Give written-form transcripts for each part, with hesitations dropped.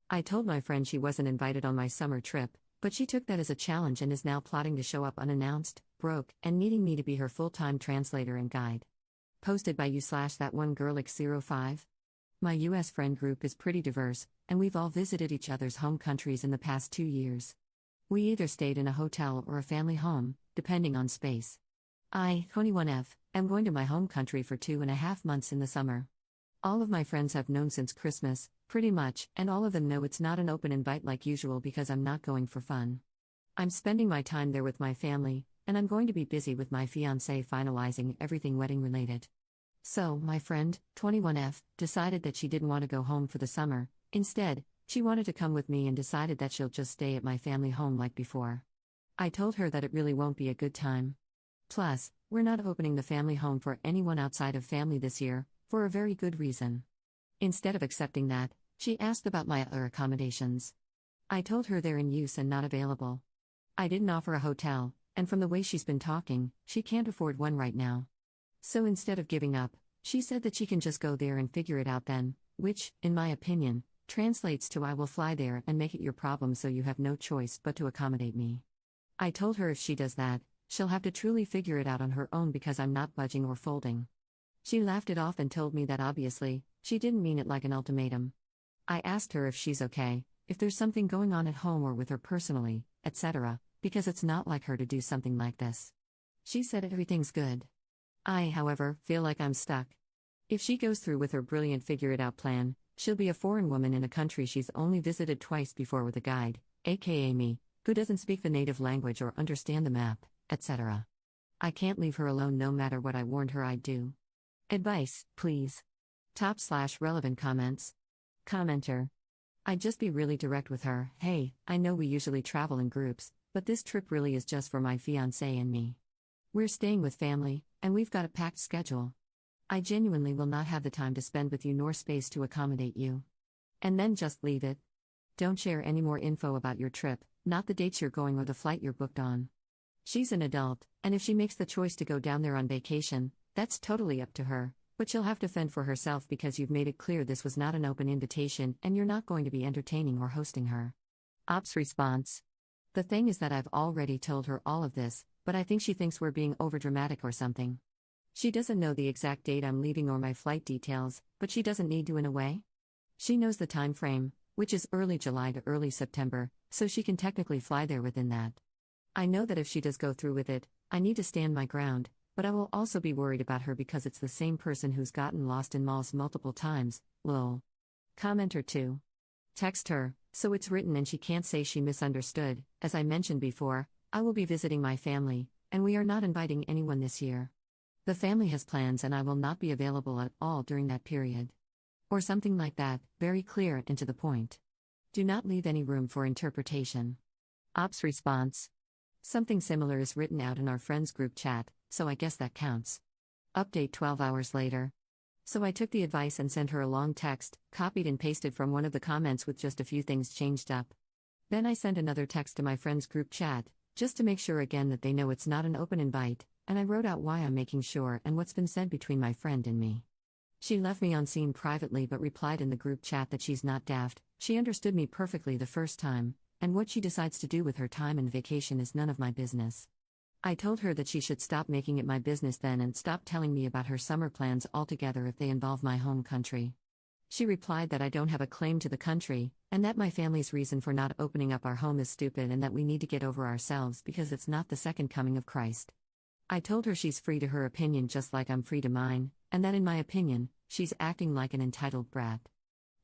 I told my friend she wasn't invited on my summer trip, but she took that as a challenge and is now plotting to show up unannounced, broke, and needing me to be her full-time translator and guide. Posted by you/that one girl X05. My US friend group is pretty diverse, and we've all visited each other's home countries in the past 2 years. We either stayed in a hotel or a family home, depending on space. I, 21F, am going to my home country for 2.5 months in the summer. All of my friends have known since Christmas, pretty much, and all of them know it's not an open invite like usual because I'm not going for fun. I'm spending my time there with my family, and I'm going to be busy with my fiancé finalizing everything wedding related. So, my friend, 21F, decided that she didn't want to go home for the summer. Instead, she wanted to come with me and decided that she'll just stay at my family home like before. I told her that it really won't be a good time. Plus, we're not opening the family home for anyone outside of family this year, for a very good reason. Instead of accepting that, she asked about my other accommodations. I told her they're in use and not available. I didn't offer a hotel, and from the way she's been talking, she can't afford one right now. So instead of giving up, she said that she can just go there and figure it out then, which, in my opinion, translates to I will fly there and make it your problem so you have no choice but to accommodate me. I told her if she does that, she'll have to truly figure it out on her own because I'm not budging or folding. She laughed it off and told me that obviously, she didn't mean it like an ultimatum. I asked her if she's okay, if there's something going on at home or with her personally, etc., because it's not like her to do something like this. She said everything's good. I, however, feel like I'm stuck. If she goes through with her brilliant figure-it-out plan, she'll be a foreign woman in a country she's only visited twice before with a guide, aka me, who doesn't speak the native language or understand the map, etc. I can't leave her alone no matter what I warned her I'd do. Advice, please. Top/relevant comments. Commenter. I'd just be really direct with her. Hey, I know we usually travel in groups, but this trip really is just for my fiancé and me. We're staying with family, and we've got a packed schedule. I genuinely will not have the time to spend with you nor space to accommodate you. And then just leave it. Don't share any more info about your trip, not the dates you're going or the flight you're booked on. She's an adult, and if she makes the choice to go down there on vacation, that's totally up to her, but she'll have to fend for herself because you've made it clear this was not an open invitation and you're not going to be entertaining or hosting her. Ops response. The thing is that I've already told her all of this, but I think she thinks we're being overdramatic or something. She doesn't know the exact date I'm leaving or my flight details, but she doesn't need to in a way. She knows the time frame, which is early July to early September, so she can technically fly there within that. I know that if she does go through with it, I need to stand my ground, but I will also be worried about her because it's the same person who's gotten lost in malls multiple times, lol. Commenter 2. Text her, so it's written and she can't say she misunderstood. As I mentioned before, I will be visiting my family, and we are not inviting anyone this year. The family has plans and I will not be available at all during that period. Or something like that, very clear and to the point. Do not leave any room for interpretation. Ops response. Something similar is written out in our friends group chat, so I guess that counts. Update 12 hours later. So I took the advice and sent her a long text, copied and pasted from one of the comments with just a few things changed up. Then I sent another text to my friends group chat, just to make sure again that they know it's not an open invite, and I wrote out why I'm making sure and what's been said between my friend and me. She left me on scene privately but replied in the group chat that she's not daft, she understood me perfectly the first time, and what she decides to do with her time and vacation is none of my business. I told her that she should stop making it my business then and stop telling me about her summer plans altogether if they involve my home country. She replied that I don't have a claim to the country, and that my family's reason for not opening up our home is stupid and that we need to get over ourselves because it's not the second coming of Christ. I told her she's free to her opinion just like I'm free to mine, and that in my opinion, she's acting like an entitled brat.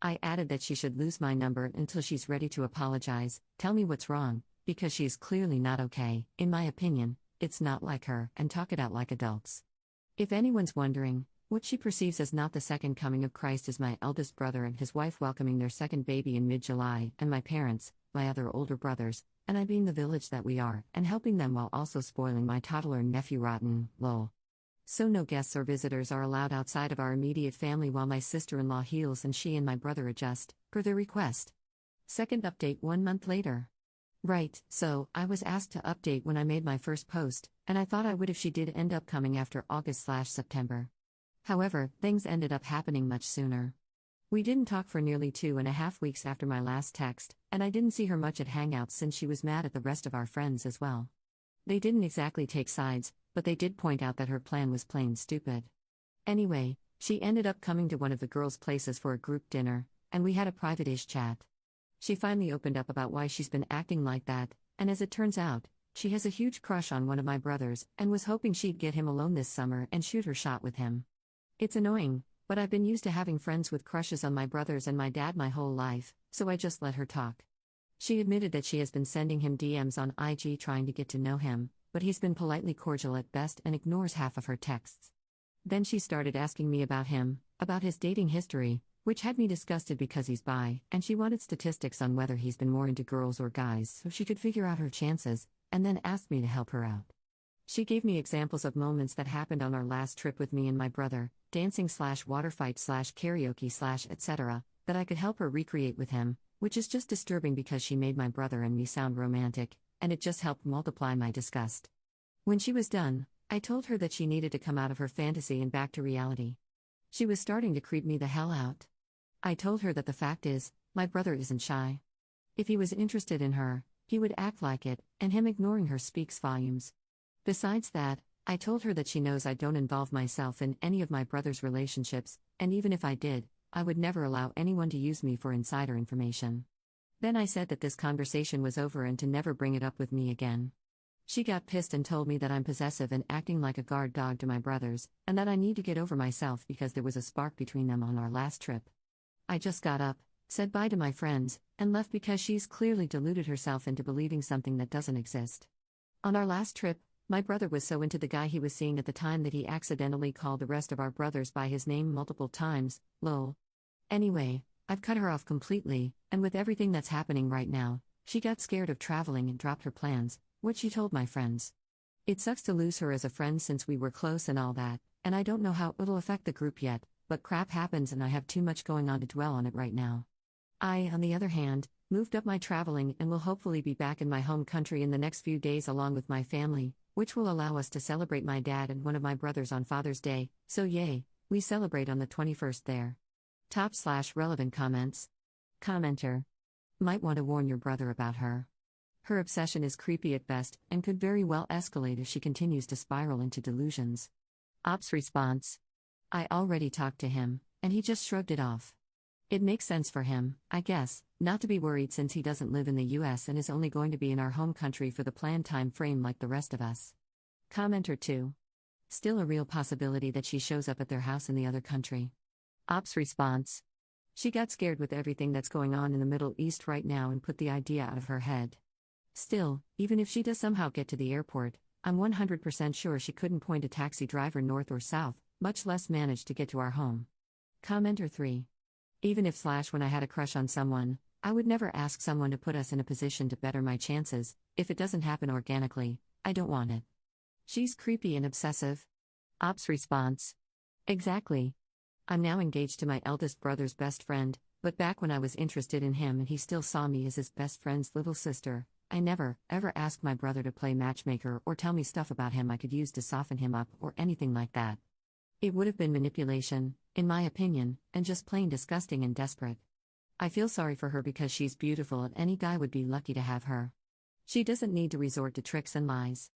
I added that she should lose my number until she's ready to apologize, tell me what's wrong, because she is clearly not okay, in my opinion, it's not like her, and talk it out like adults. If anyone's wondering, what she perceives as not the second coming of Christ is my eldest brother and his wife welcoming their second baby in mid-July, and my parents, my other older brothers, and I being the village that we are, and helping them while also spoiling my toddler nephew rotten, lol. So no guests or visitors are allowed outside of our immediate family while my sister-in-law heals and she and my brother adjust, per their request. Second update 1 month later. Right, so, I was asked to update when I made my first post, and I thought I would if she did end up coming after August/September. However, things ended up happening much sooner. We didn't talk for nearly 2.5 weeks after my last text, and I didn't see her much at Hangouts since she was mad at the rest of our friends as well. They didn't exactly take sides, but they did point out that her plan was plain stupid. Anyway, she ended up coming to one of the girls' places for a group dinner, and we had a private-ish chat. She finally opened up about why she's been acting like that, and as it turns out, she has a huge crush on one of my brothers and was hoping she'd get him alone this summer and shoot her shot with him. It's annoying, but I've been used to having friends with crushes on my brothers and my dad my whole life, so I just let her talk. She admitted that she has been sending him DMs on IG trying to get to know him, but he's been politely cordial at best and ignores half of her texts. Then she started asking me about him, about his dating history, which had me disgusted because he's bi, and she wanted statistics on whether he's been more into girls or guys so she could figure out her chances, and then asked me to help her out. She gave me examples of moments that happened on our last trip with me and my brother, dancing/water fight/karaoke/etc., that I could help her recreate with him, which is just disturbing because she made my brother and me sound romantic, and it just helped multiply my disgust. When she was done, I told her that she needed to come out of her fantasy and back to reality. She was starting to creep me the hell out. I told her that the fact is, my brother isn't shy. If he was interested in her, he would act like it, and him ignoring her speaks volumes. Besides that, I told her that she knows I don't involve myself in any of my brother's relationships, and even if I did, I would never allow anyone to use me for insider information. Then I said that this conversation was over and to never bring it up with me again. She got pissed and told me that I'm possessive and acting like a guard dog to my brothers, and that I need to get over myself because there was a spark between them on our last trip. I just got up, said bye to my friends, and left because she's clearly deluded herself into believing something that doesn't exist. On our last trip, my brother was so into the guy he was seeing at the time that he accidentally called the rest of our brothers by his name multiple times, lol. Anyway, I've cut her off completely, and with everything that's happening right now, she got scared of traveling and dropped her plans, what she told my friends. It sucks to lose her as a friend since we were close and all that, and I don't know how it'll affect the group yet, but crap happens and I have too much going on to dwell on it right now. I, on the other hand, moved up my traveling and will hopefully be back in my home country in the next few days along with my family, which will allow us to celebrate my dad and one of my brothers on Father's Day, so yay, we celebrate on the 21st there. Top/relevant comments. Commenter. Might want to warn your brother about her. Her obsession is creepy at best and could very well escalate if she continues to spiral into delusions. Ops response. I already talked to him, and he just shrugged it off. It makes sense for him, I guess, not to be worried since he doesn't live in the US and is only going to be in our home country for the planned time frame like the rest of us. Commenter 2. Still a real possibility that she shows up at their house in the other country. Ops response. She got scared with everything that's going on in the Middle East right now and put the idea out of her head. Still, even if she does somehow get to the airport, I'm 100% sure she couldn't point a taxi driver north or south, much less manage to get to our home. Commenter 3. Even if when I had a crush on someone, I would never ask someone to put us in a position to better my chances. If it doesn't happen organically, I don't want it. She's creepy and obsessive. Ops response. Exactly. I'm now engaged to my eldest brother's best friend, but back when I was interested in him and he still saw me as his best friend's little sister, I never, ever asked my brother to play matchmaker or tell me stuff about him I could use to soften him up or anything like that. It would have been manipulation, in my opinion, and just plain disgusting and desperate. I feel sorry for her because she's beautiful and any guy would be lucky to have her. She doesn't need to resort to tricks and lies.